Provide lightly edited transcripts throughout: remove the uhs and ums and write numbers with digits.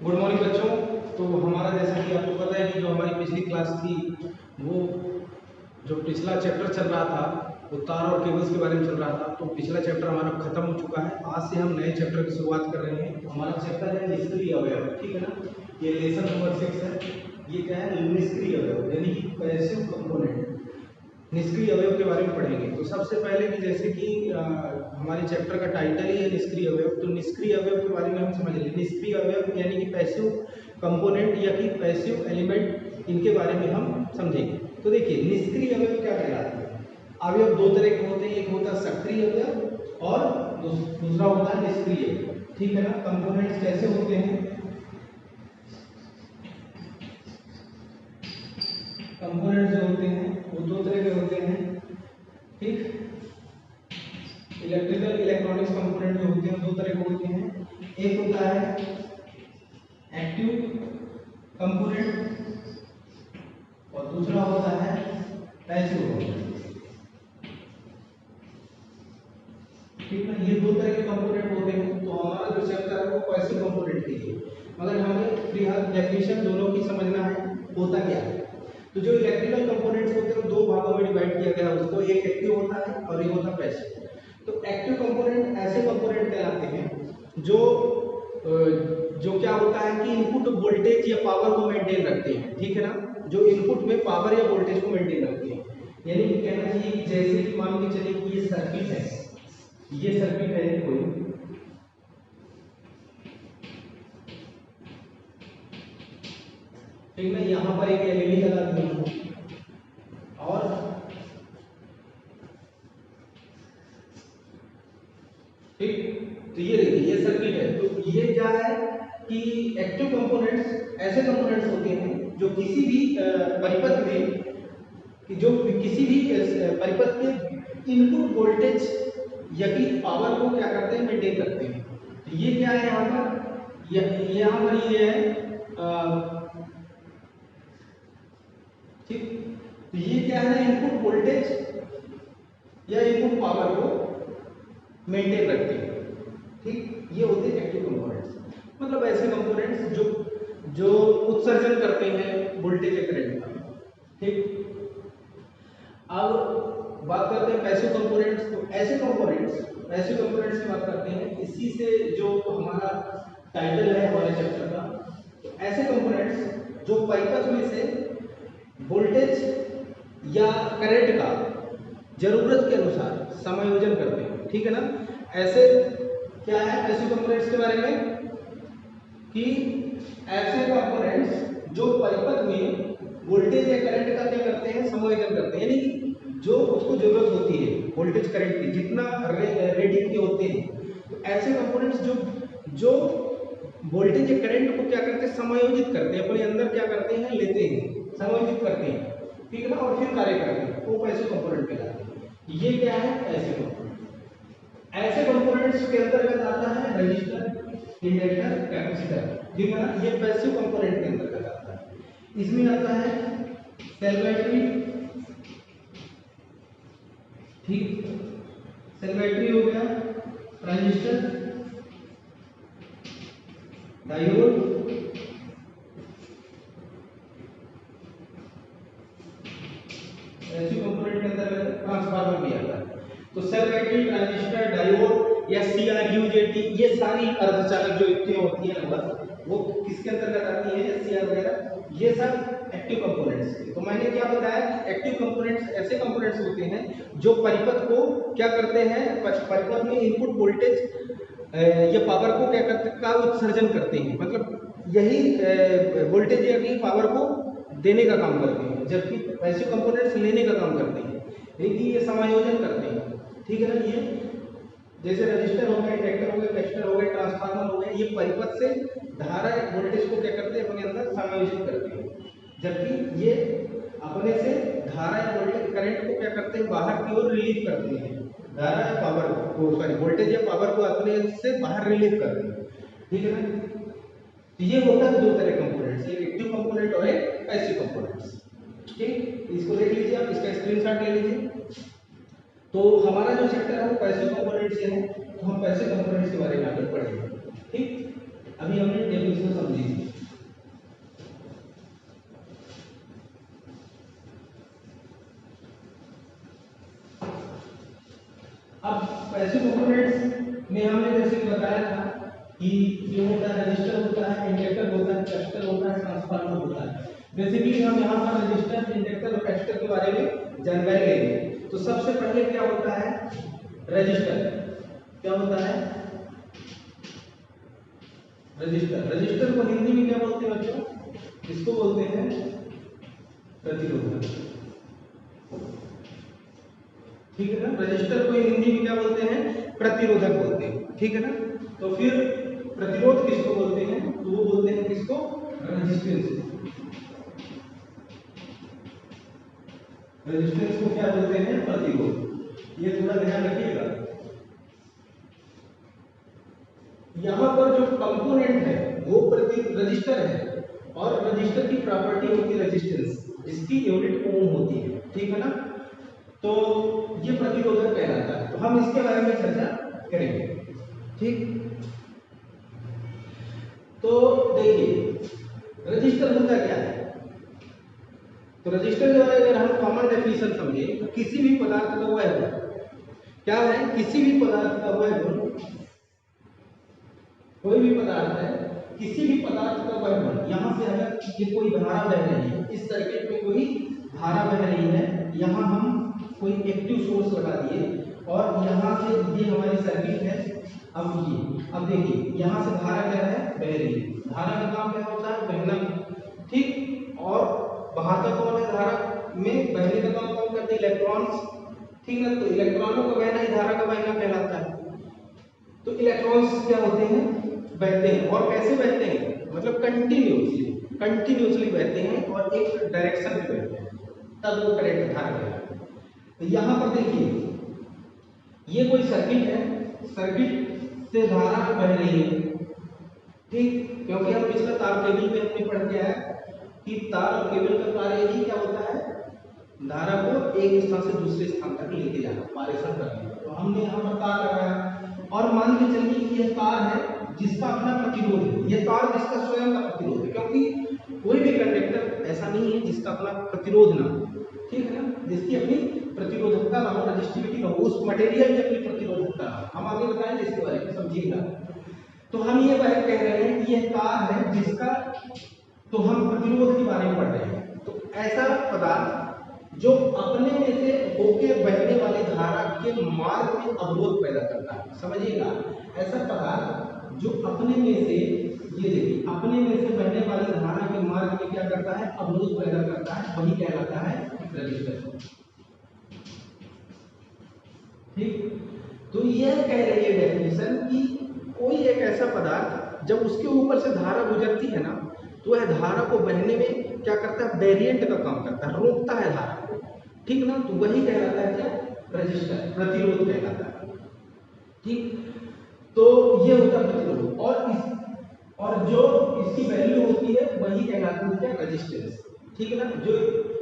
Good morning बच्चों। तो हमारा जैसा कि आपको पता है कि जो हमारी पिछली क्लास थी वो जो पिछला चैप्टर चल रहा था वो तार और केबल्स के बारे में चल रहा था। तो पिछला चैप्टर हमारा खत्म हो चुका है। आज से हम नए चैप्टर की शुरुआत कर रहे हैं। हमारा चैप्टर है निष्क्रिय अवयव, ठीक है ना। ये लेसन नंबर 6 है। ये क्या है? निष्क्रिय अवयव यानी कि पैसिव कंपोनेंट, निष्क्रिय अवयव के बारे में पढ़ेंगे। तो सबसे पहले कि जैसे कि हमारे चैप्टर का टाइटल ही है निष्क्रिय अवयव, तो निष्क्रिय अवयव के बारे में हम समझ लें। निष्क्रिय अवयव यानी कि पैसिव कंपोनेंट या कि पैसिव एलिमेंट, इनके बारे में हम समझेंगे। तो देखिए निष्क्रिय अवयव क्या कहलाते हैं। अवयव दो तरह के होते हैं, एक होता है सक्रिय अवयव और दूसरा होता है निष्क्रिय, ठीक है ना। कंपोनेंट्स कैसे होते हैं? कंपोनेंट्स जो होते हैं वो दो तरह के होते हैं, ठीक। इलेक्ट्रिकल इलेक्ट्रॉनिक्स कंपोनेंट जो होते हैं दो तरह के होते हैं। एक होता है एक्टिव कंपोनेंट और दूसरा होता है पैसिव कंपोनेंट, ठीक है। ये दो तरह के कंपोनेंट होते हैं। तो हमारा जो चैप्टर है वो पैसिव कंपोनेंट के लिए, मगर हमें फिलहाल डेफिनेशन दोनों की समझना है होता क्या है। तो जो इलेक्ट्रिकल कंपोनेंट्स होते हैं दो भागों में डिवाइड किया गया है उसको, एक एक्टिव होता है और एक होता है पैसिव। तो एक्टिव कंपोनेंट ऐसे कंपोनेंट कहलाते हैं जो क्या होता है कि इनपुट वोल्टेज या पावर को मेंटेन रखते हैं, ठीक है ना। जो इनपुट में पावर या वोल्टेज को मेंटेन रखते हैं, यानी कि कहना चाहिए कि जैसे कि मान के चलिए कि ये सर्किट है, ये सर्किट है कोई, ठीक है। यहाँ पर एक एलईडी लगा दिया और ठीक। तो ये देखिए ये सर्किट है। तो ये क्या है कि एक्टिव कंपोनेंट्स ऐसे कंपोनेंट्स होते हैं जो किसी भी परिपथ में परिपथ के इनपुट वोल्टेज या कि पावर को क्या करते हैं, मेंटेन करते हैं। तो ये क्या है यहाँ पर, यहाँ पर ये है ठीक। तो ये क्या है, इनपुट वोल्टेज या इनपुट पावर को मेंटेन रखते हैं, ठीक। ये होते हैं एक्टिव कंपोनेंट्स, मतलब ऐसे कंपोनेंट्स जो उत्सर्जन करते हैं वोल्टेज या करंट का, ठीक। अब बात करते हैं पैसिव कंपोनेंट्स। तो ऐसे पैसिव कंपोनेंट्स की बात करते हैं, इसी से जो हमारा टाइटल है हमारे चैप्टर का। तो ऐसे कंपोनेंट्स जो परिपथ में से वोल्टेज या करंट का जरूरत के अनुसार समायोजन करते हैं, ठीक है ना। ऐसे क्या है पैसिव कंपोनेंट्स के बारे में कि ऐसे कंपोनेंट्स जो परिपथ में वोल्टेज या करंट का क्या करते हैं, समायोजन करते हैं, यानी जो उसको जरूरत होती है वोल्टेज करंट की, जितना रेटिंग के होते हैं। तो ऐसे कंपोनेंट्स जो वोल्टेज या करंट को क्या करते हैं, समायोजित करते हैं, अपने अंदर क्या करते हैं, लेते हैं, समायोजित करते हैं, ठीक है ना, और फिर कार्य करते हैं, वो पैसिव कंपोनेंट कहलाते हैं। ये क्या है ऐसे कंपोनेंट। ऐसे कंपोनेंट्स के अंतर्गत आता है रजिस्टर, इंडक्टर, कैपेसिटर, ठीक है ना। ये पैसिव कंपोनेंट के अंतर्गत आता है। इसमें आता है सेल बैटरी, ठीक। सेल बैटरी हो गया, ट्रांजिस्टर, डायोड, पैसिव कंपोनेंट के अंतर्गत ट्रांसफार्मर भी आता है। तो सेल बैटरी, ट्रांजिस्टर, डायोड या सीआरयूजेटी, ये सारी अर्धचालक जो युक्तियां होती है लगभग वो किसके अंतर्गत आती है, एससीआर वगैरह, ये सब एक्टिव कंपोनेंट्स। तो मैंने क्या बताया कि एक्टिव कंपोनेंट्स ऐसे कंपोनेंट्स होते हैं जो परिपथ को क्या करते हैं, परिपथ में इनपुट वोल्टेज या पावर को क्या करते का उत्सर्जन करते हैं, मतलब यही वोल्टेज या की पावर को देने का काम करते हैं, जबकि पैसिव कंपोनेंट्स लेने का काम करते हैं, लेकिन ये समायोजन करते हैं, ठीक है ना। ये जैसे रजिस्टर हो गए, इंडक्टर हो गए, कैपेसिटर हो गए, ट्रांसफार्मर हो गए, ये परिपथ से धारा वोल्टेज को क्या करते हैं, अपने अंदर समायोजित करते हैं, जबकि ये अपने से धारा या वोल्टेज करंट को क्या करते हैं, बाहर की ओर रिलीव करते हैं, धारा या पावर को सॉरी वोल्टेज या पावर को अपने से बाहर रिलीव करते हैं, ठीक है ना। तो ये होता है दो तरह कंपोनेंट्स, एक एक्टिव कंपोनेंट और एक पैसिव कंपोनेंट्स, ठीक। इसको देख लीजिए आप, इसका स्क्रीनशॉट ले लीजिए। तो हमारा जो चैप्टर है वो पैसिव कंपोनेंट्स से है, तो हम पैसिव कंपोनेंट्स के बारे में आगे पढ़ेंगे, ठीक। अभी हमने डेफिनेशन समझी थी। कि जो होता है रजिस्टर होता है, इंडक्टर होता है, कैपेसिटर होता है, ट्रांसफार्मर होता है। बेसिकली हम यहाँ पर रजिस्टर, इंडक्टर और कैपेसिटर के बारे में जानकारी लेंगे। तो सबसे पहले क्या होता है रजिस्टर, क्या होता है रजिस्टर। रजिस्टर को हिंदी में क्या बोलते हैं बच्चों? इसको बोलते हैं प्रतिरोधक, ठीक है ना। रजिस्टर को हिंदी में क्या बोलते हैं? प्रतिरोधक बोलते हैं, ठीक है ना। तो फिर प्रतिरोध किसको बोलते हैं? तो वो बोलते हैं किसको? रेजिस्टेंस। रेजिस्टेंस को क्या बोलते हैं? प्रतिरोध। ये थोड़ा ध्यान रखिएगा। यहाँ पर जो कंपोनेंट है वो रजिस्टर है, और रजिस्टर की प्रॉपर्टी होती है रेजिस्टेंस, जिसकी यूनिट ओम होती है, ठीक है ना। तो ये प्रतिरोधक कहलाता है। तो हम इसके बारे में चर्चा करेंगे, ठीक। तो देखिए रजिस्टर होता क्या है। तो रजिस्टर के बारे में अगर हम कॉमन डेफिनेशन समझे तो किसी भी पदार्थ का वह गुण, क्या है? किसी भी पदार्थ का वह गुण, कोई भी पदार्थ है, किसी भी पदार्थ का वह गुण। यहाँ से अगर ये कोई धारा बह रही है, इस सर्किट में कोई धारा बह रही है, यहाँ हम कोई एक्टिव सोर्स लगा दिए और यहाँ से ये हमारी सर्किट है। अब देखिए यहाँ से धारा क्या है? बह रही है। धारा का काम क्या होता है? बहना, ठीक। और बहाता कौन है? धारा में बहने का काम कौन करते हैं? इलेक्ट्रॉन्स, ठीक ना। तो इलेक्ट्रॉनों का बहना ही धारा का बहना कहलाता है। तो इलेक्ट्रॉन्स क्या होते हैं? बहते हैं। और कैसे बहते हैं? मतलब कंटिन्यूसली बहते हैं और एक डायरेक्शन में बहते हैं, तब वो करंट धारा कहलाता है। तो यहाँ पर देखिए ये कोई सर्किट है, सर्किट से धारा बह रही है, ठीक। क्योंकि हम पिछला तार केबल में हमने पढ़ के आया कि तार और केबल का कार्य ही क्या होता है? धारा को एक स्थान से दूसरे स्थान तक लेके जाना, पारेषण करना। तो हमने यहाँ पर तार लगाया और मान के चलिए कि यह तार है जिसका अपना प्रतिरोध है, यह तार जिसका स्वयं का प्रतिरोध है, क्योंकि कोई भी कंडक्टर ऐसा नहीं है जिसका अपना प्रतिरोध ना हो, ठीक है ना। जिसकी अपनी प्रतिरोधकता ना हो, रेजिस्टिविटी ना हो, उस मटेरियल की अपनी प्रतिरोधकता ना हो। हम आगे बताएंगे इसके बारे में, समझिएगा। तो हम ये बात कह रहे हैं कि यह तार है जिसका, तो हम प्रतिरोध के बारे में पढ़ रहे हैं। तो ऐसा पदार्थ जो अपने में से होके बहने वाली धारा के मार्ग में अवरोध पैदा करता है, समझिएगा। ऐसा पदार्थ जो अपने में से, ये देखिए, अपने में से बहने वाली धारा के मार्ग में क्या करता है? अवरोध पैदा करता है, वही कहलाता है रेजिस्टर, ठीक। तो यह कह रही है डेफिनेशन कि कोई एक ऐसा पदार्थ जब उसके ऊपर से धारा गुजरती है ना, तो वह धारा को बहने में क्या करता है? वेरिएंट का काम करता है, रोकता है धारा को, ठीक ना। तो वही कहलाता है क्या? रेजिस्टर, प्रतिरोध कहलाता है, ठीक। तो ये होता है प्रतिरोध। और जो इसकी वैल्यू होती है वही कहलाती है क्या? रेजिस्टेंस, ठीक है ना। जो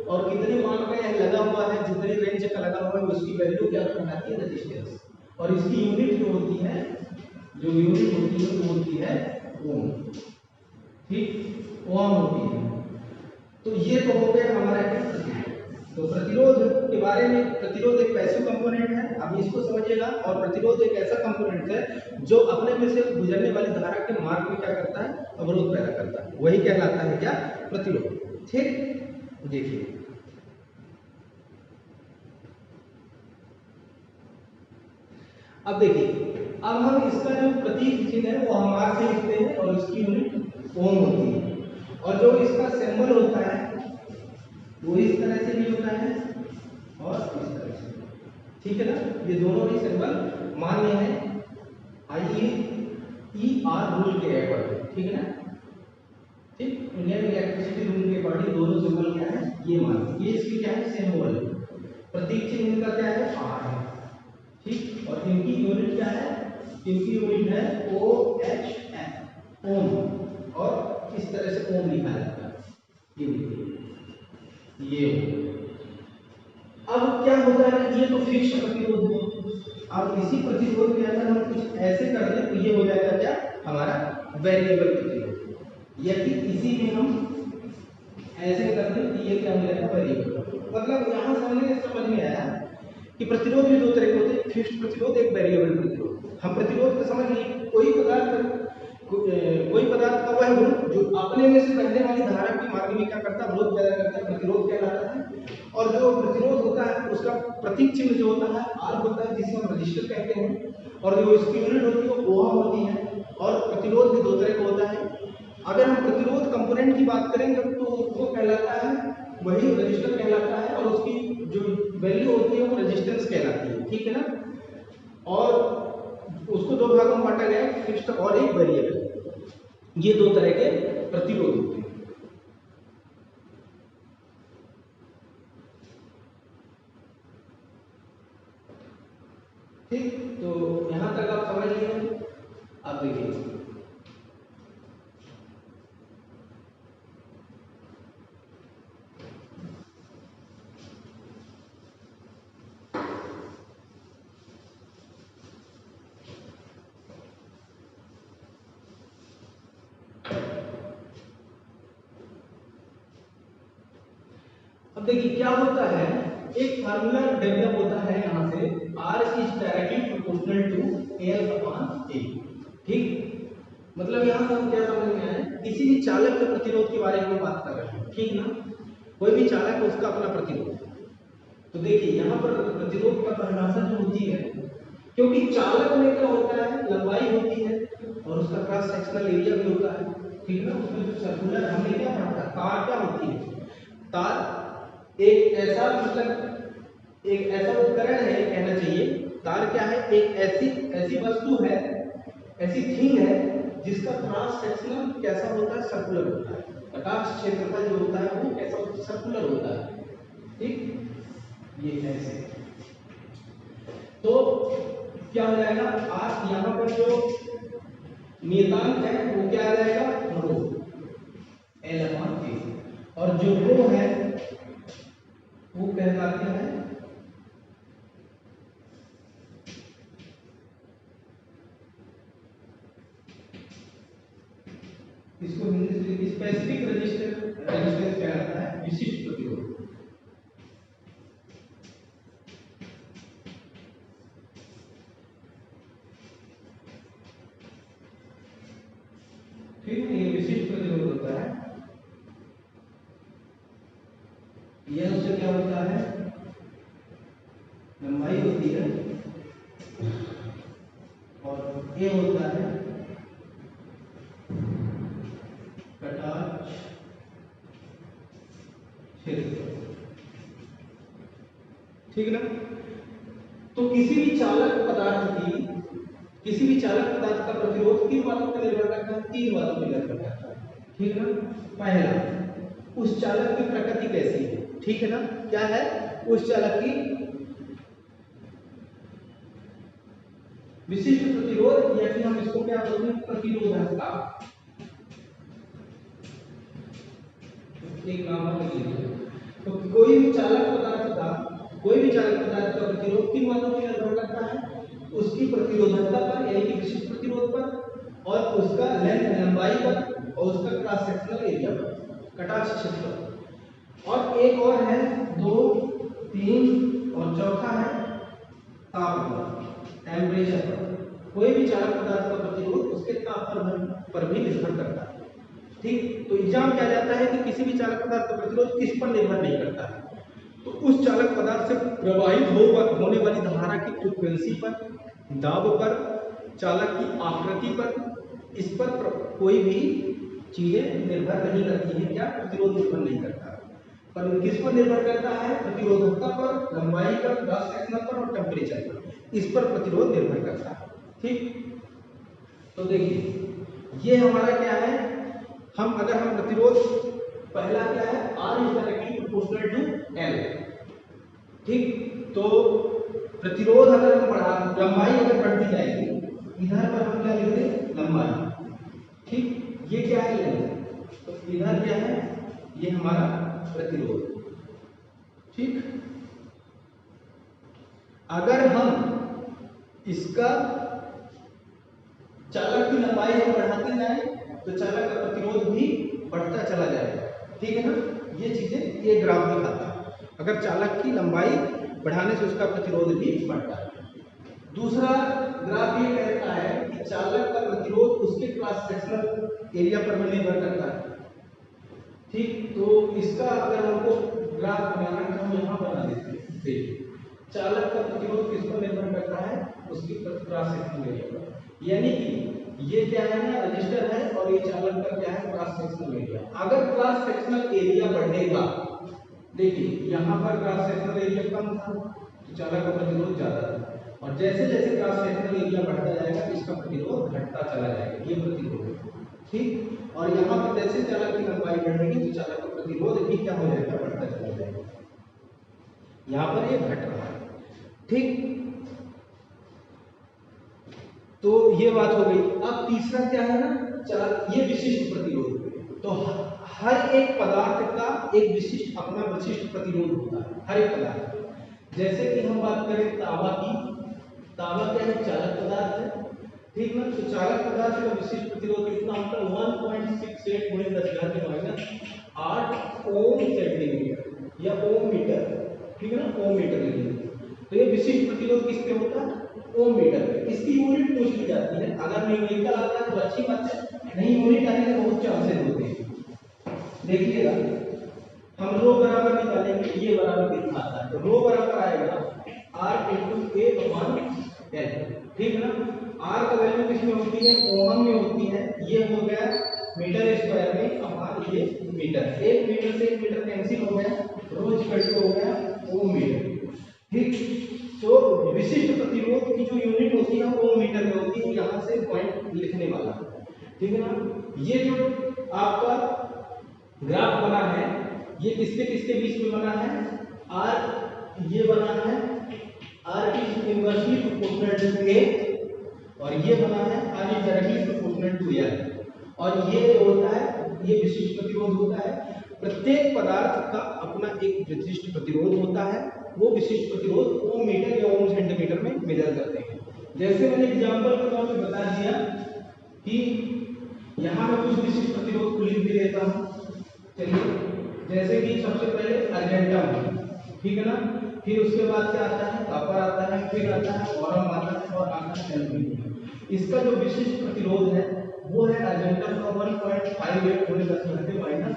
और कितने मान का यह लगा हुआ है, जितनी रेंज का लगा हुआ है, उसकी वैल्यू क्या कहलाती है? रेजिस्टेंस। और इसकी यूनिट जो होती है, वो होती है ओम, ठीक, ओम होती है। तो ये तो हो गया हमारा प्रतिरोध। तो प्रतिरोध के बारे में, प्रतिरोध एक पैसिव कंपोनेंट है, अब इसको समझिएगा। और प्रतिरोध एक ऐसा कंपोनेंट है जो अपने में से गुजरने वाली धारा के मार्ग में क्या करता है? अवरोध पैदा करता है, वही कहलाता है क्या? प्रतिरोध, ठीक। देखिए अब देखिए, अब हम इसका जो प्रतीक चिन्ह है वो हम आर से लिखते हैं और इसकी यूनिट ओम होती है। और जो इसका सिंबल होता है वो इस तरह से भी होता है और इस तरह से, ठीक है ना। ये दोनों ही सिंबल मान्य है IER रूल के अकॉर्डिंग, ठीक है ना, ठीक। इंडियन इलेक्ट्रिसिटी रूल के अकॉर्डिंग दोनों सिंबल क्या है? ये मान्य। ये इसकी क्या है? सिंबल, प्रतीक चिन्ह इनका क्या है? आर है, ठीक। और इनकी यूनिट क्या है? इनकी यूनिट है OHM, ओम। और इस तरह से ओम लिखा जाता है, ये देखिए, ये। अब क्या होता है? ये तो फिक्स प्रतिरोध है। अब इसी प्रतिरोध के अंदर हम कुछ ऐसे कर दें तो ये हो जाएगा क्या? हमारा वेरिएबल प्रतिरोध। यदि इसी में हम ऐसे कर दें तो ये क्या हो जाएगा? वेरिएबल। मतलब यहाँ समझ में आया कि प्रतिरोध भी दो तरह के होते हैं, फिक्स्ड प्रतिरोध, एक वेरिएबल प्रतिरोध। हम प्रतिरोध को समझ लिए, कोई पदार्थ लेने से बहने वाली धारा के मार्ग में क्या करता है, अवरोध पैदा करता है, प्रतिरोध कहलाता है। और जो प्रतिरोध होता है उसका प्रतीक चिन्ह जो होता है आर होता है, जिसे हम रजिस्टर कहते हैं। और जो इसकी यूनिट होती है वो ओम होती है। और प्रतिरोध भी दो तरह का होता है। अगर हम प्रतिरोध कंपोनेंट की बात करेंगे तो वो कहलाता है, वही रजिस्टर कहलाता है, और उसकी जो वैल्यू होती है वो रेजिस्टेंस कहलाती है, ठीक है ना। और उसको दो भागों में बांटा गया है, फिक्स्ड और एक वेरिएबल। ये दो तरह के प्रतिरोध होते हैं। ठीक, तो यहां तक आप समझ लिए। आप देखिए अब देखिए क्या होता है, एक फार्मूला डेवलप होता है यहाँ से, R is directly proportional to L/A। ठीक, मतलब यहाँ से हम क्या समझ में आए, किसी भी चालक के प्रतिरोध के बारे में बात कर रहे हैं, ठीक ना। कोई भी चालक है उसका अपना प्रतिरोध। तो देखिए यहाँ पर प्रतिरोध का परिभाषा जो होती है, क्योंकि चालक में क्या होता है, लंबाई होती है और उसका क्रॉस सेक्शनल एरिया भी होता है, ठीक ना। उसमें जो सर्कुलर हमने क्या पढ़ा था, तार क्या होती है, तार एक ऐसा, मतलब एक ऐसा उपकरण है कहना चाहिए। तार क्या है, एक ऐसी वस्तु है, ऐसी थिंग है जिसका क्रॉस सेक्शनल कैसा होता है, सर्कुलर होता है। प्रकाश क्षेत्रफल जो होता है वो कैसा होता है, सर्कुलर होता है। ठीक, ये ऐसे। तो क्या हो जाएगा, आज यहाँ पर जो नियतांक है वो क्या आ जाएगा, रो, L/A। और जो रो है वो कहलाते हैं इसको हिंदी से स्पेसिफिक रेजिस्टेंस कहलाता है, विशिष्ट प्रतिरोध। ठीक है, ये विशिष्ट प्रतिरोध होता है। यह उससे क्या होता है, लंबाई होती है, और ये होता है कटाक्ष क्षेत्र, ठीक ना। तो किसी भी चालक पदार्थ का प्रतिरोध किन बातों पर निर्भर करता है, तीन बातों पर निर्भर करता है, ठीक ना। पहला, उस चालक की प्रकृति कैसी है, ठीक है ना। क्या है, उस चालक की विशिष्ट प्रतिरोध, या फिर हम इसको क्या बोलते हैं, प्रतिरोधकता। एक नाम लिख लीजिए। तो कोई भी चालक पदार्थ का प्रतिरोध किन बातों पर निर्भर करता है, उसकी प्रतिरोधकता पर, यानी कि विशिष्ट प्रतिरोध पर, और उसका लंबाई पर, और उसका क्रॉस सेक्शनल एरिया पर, कटाक्ष क्षेत्र पर। और एक और है, 2, 3 और चौथा है तापमान, टेम्परेचर पर। कोई भी चालक पदार्थ का प्रतिरोध उसके तापमान पर भी निर्भर करता है। ठीक, तो एग्जाम क्या जाता है कि किसी भी चालक पदार्थ का प्रतिरोध किस पर निर्भर नहीं करता है, तो उस चालक पदार्थ से प्रवाहित होने वाली धारा की फ्रीक्वेंसी पर, दाब पर, चालक की आकृति पर, इस पर कोई भी चीजें निर्भर नहीं करती है। क्या, प्रतिरोध निर्भर नहीं करता, पर किस पर निर्भर करता है, प्रतिरोधकता पर, लंबाई पर, क्रॉस सेक्शनल पर और टेम्परेचर पर, इस पर प्रतिरोध निर्भर करता है। ठीक, तो देखिए ये हमारा क्या है, अगर हम प्रतिरोध, पहला क्या है, R is directly proportional to L। ठीक, तो प्रतिरोध अगर हम बढ़ा, लंबाई अगर बढ़ती जाएगी, इधर पर हम क्या लिख दें, लंबाई। ठीक, ये क्या है, लेंथ, तो इधर क्या है, ये हमारा प्रतिरोध। ठीक, अगर हम इसका चालक की लंबाई हम बढ़ाते जाएं तो चालक का प्रतिरोध भी बढ़ता चला जाएगा, ठीक है ना। ये चीजें ये ग्राफ दिखाता है, अगर चालक की लंबाई बढ़ाने से उसका प्रतिरोध भी बढ़ता है। दूसरा ग्राफ ये कहता है कि चालक का प्रतिरोध उसके क्रॉस सेक्शनल एरिया पर भी निर्भर करता है। ठीक, तो इसका अगर हमको ग्राफ बनाना है तो हम यहाँ बना देते हैं। देखिए चालक का प्रतिरोध किस पर निर्भर करता है, उसकी क्रॉस सेक्शनल एरिया पर। यानी कि ये क्या है ना, रजिस्टर है, और ये चालक का क्या है, क्रॉस सेक्शनल एरिया। अगर क्रॉस सेक्शनल एरिया बढ़ेगा, देखिए यहाँ पर क्रॉस सेक्शनल एरिया कम था तो चालक का प्रतिरोध ज्यादा था, और जैसे जैसे क्रॉस सेक्शनल एरिया बढ़ता जाएगा तो इसका प्रतिरोध घटता चला जाएगा, ये प्रतिरोध है। ठीक, और यहाँ पर जैसे चालक की लंबाई बढ़ेगी तो चालक का प्रतिरोध भी क्या हो जाएगा, बढ़ता चला जाएगा। यहाँ पर ये घट रहा है। ठीक, तो ये बात हो गई। अब तीसरा क्या है ना, ये विशिष्ट प्रतिरोध। तो हर एक पदार्थ का एक विशिष्ट अपना विशिष्ट प्रतिरोध होता है, हर एक पदार्थ। जैसे कि हम बात करें तांबा की, तांबा क्या है, चालक पदार्थ है, ठीक ना। तो चालक पदार्थ का विशिष्ट प्रतिरोध कितना होता है, 1.68 × 10⁻⁸ ओम सेंटीमीटर या ओम मीटर, ठीक है ना, ओम मीटर लिखेंगे। तो ये विशिष्ट प्रतिरोध किस पे होता है, ओम मीटर पे। इसकी यूनिट पूछ ली जाती है, अगर न्यूमेरिकल आता है तो अच्छी बात है, नहीं यूनिट आने के बहुत चांसेस होते हैं। देखिएगा हम रो बराबर निकालेंगे, ये बराबर कितना आता है, तो रो बराबर आएगा R × A/L, ठीक है ना। R का वैल्यू किसमें होती है, ओम में होती है। ये हो गया मीटर स्क्वायर में, अब ये मीटर, 1 मीटर से 1 मीटर कैंसिल हो गया, रो इक्वल हो गया ओम मीटर। ठीक, तो विशिष्ट प्रतिरोध की जो यूनिट होती है वो ओम मीटर में होती है, यहाँ से पॉइंट लिखने वाला, ठीक है ना। ये जो आपका ग्राफ बना है ये किसके किसके बीच में बना है, R ये बना है R is inversely proportional to A, और ये बना है R is directly proportional to L, और ये जो होता है ये विशिष्ट प्रतिरोध होता है। प्रत्येक पदार्थ का अपना एक विशिष्ट प्रतिरोध होता है, वो विशिष्ट प्रतिरोध ओम मीटर या ओम सेंटीमीटर में मेजर करते हैं। जैसे मैंने एग्जांपल के तौर पे बता दिया कि यहाँ मैं कुछ विशिष्ट प्रतिरोध को लिख भी देता हूँ। चलिए, जैसे कि सबसे पहले अर्जेंटम, ठीक है ना, फिर उसके बाद क्या आता है, कॉपर आता है, फिर आता है बोरॉन आता है, और आता है एल्यूमीनियम। इसका जो विशिष्ट प्रतिरोध है वो है अर्जेंटम का 1.58 × 10⁻⁸,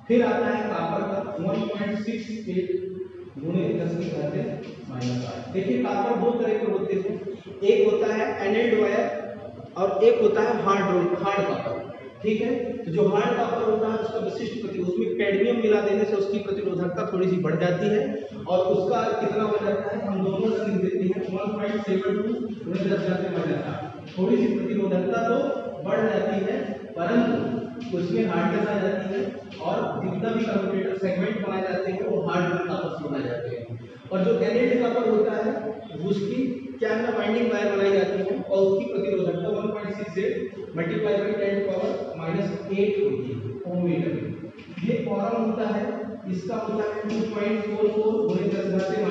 फिर आता है कॉपर का 1.68 × 10⁻⁻8। देखिए कॉपर दो तरह के होते हैं, एक होता है एनेल्ड वायर और एक होता है हार्ड कॉपर, ठीक है। तो जो हार्ड कॉपर होता है उसका विशिष्ट प्रतिरोध, उसमें कैडमियम मिला देने से उसकी प्रतिरोधकता थोड़ी सी बढ़ जाती है, और उसका कितना हो जाता है, हम दोनों से लिख देते हैं 1.72 × 10⁻⁸। थोड़ी सी प्रतिरोधकता तो बढ़ जाती है, परंतु उसमें हार्डनेस आ जाती है, और जितना भी कम्यूटेटर सेगमेंट बनाए जाते हैं वो हार्ड कॉपर से बनाए जाते हैं। और जो एनेल्ड कॉपर होता है उसकी क्या है ना, बाइंडिंग वायर बनाई जाती है, और उसकी प्रतिरोधकता 1.68 × 10⁻⁻8 होती है ओम मीटर में। ये बोरॉन होता है, इसका होता है 2.44 × 10⁻⁸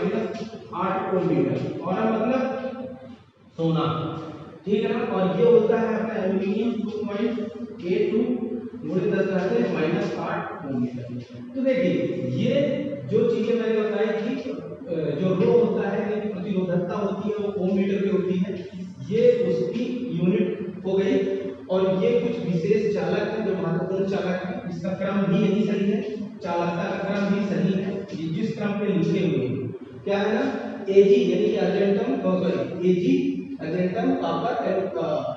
ओम मीटर, बोरॉन मतलब सोना, ठीक है ना। और ये होता है अपना एल्यूमिनियम 2.82 × 10⁻⁸8 ओम मीटर। तो देखिए ये जो चीजें मैंने बताई थी, जो रो होता है यानी प्रतिरोधकता होती है वो ओम मीटर में होती है, ये उसकी यूनिट हो गई। और ये कुछ विशेष चालक है जो महत्वपूर्ण चालक है, इसका क्रम भी यही सही है, चालकता का क्रम भी सही है, जिस क्रम पे लिखे हुए हैं क्या है ना, Ag यानी अर्जेंटम, Ag अर्जेंटम, कॉपर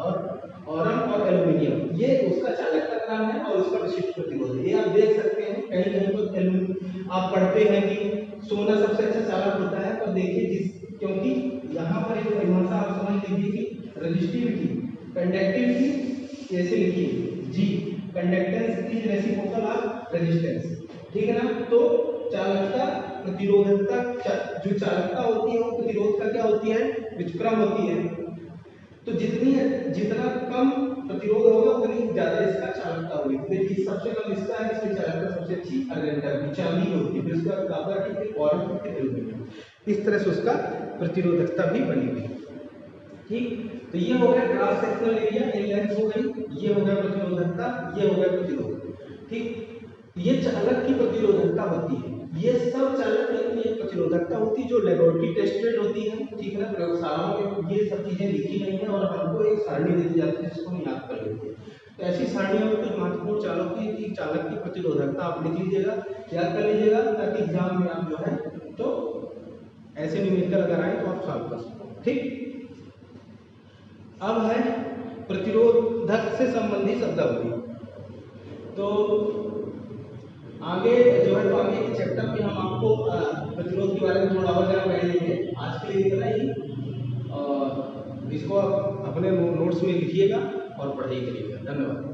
और बोरॉन और एल्यूमिनियम, ये उसका चालकता क्रम है और उसका विशिष्ट प्रतिरोध है। ये आप देख सकते हैं कहीं कहीं पर आप पढ़ते हैं कि सोना सबसे अच्छा चालक होता है, पर देखिए क्योंकि यहाँ पर एक परिभाषा आप समझ लीजिए कि रेजिस्टिविटी, कंडक्टिविटी कैसे लिखिए, जी, conductance is reciprocal of resistance, ठीक है ना। तो चालकता प्रतिरोधकता, जो चालकता होती है वो प्रतिरोध का क्या होती है, व्युत्क्रम होती है। तो जितना कम प्रतिरोध होगा उतनी ज्यादा इसका चालकता होगी। देखिए सबसे कम इसका है, इसकी चालकता सबसे अच्छी अर्जेंटम चांदी होती है, फिर उसका कॉपर की, बोरॉन की, एल्यूमीनियम, इस तरह से उसका प्रतिरोधकता भी बनी हुई। ठीक, तो ये हो गया क्रॉस सेक्शनल एरिया, ये लेंथ हो गई, ये हो गया प्रतिरोधकता, ये हो गया प्रतिरोध। ठीक, ये चालक की प्रतिरोधकता होती है, ये सब चालक की एक प्रतिरोधकता होती है जो लेबोरेटरी टेस्टेड होती है, ठीक है ना, प्रयोगशालाओं में ये सब चीजें लिखी गई हैं, और हमको एक सारणी दी जाती है जिसको हम याद कर लेते हैं। तो ऐसी सारणियों में कुछ महत्वपूर्ण चालक की प्रतिरोधकता आप लिख लीजिएगा, याद कर लीजिएगा, ताकि एग्जाम में आप जो है तो ऐसे न्यूमेरिकल अगर आए तो आप सॉल्व कर सको। ठीक, अब है प्रतिरोधक से संबंधित शब्दावली। तो आगे जो है तो आगे के चैप्टर में हम आपको प्रतिरोध के बारे में थोड़ा और जानकारी देंगे। आज के लिए इतना ही, इसको आप अपने नोट्स में लिखिएगा और पढ़ाई करिएगा। धन्यवाद।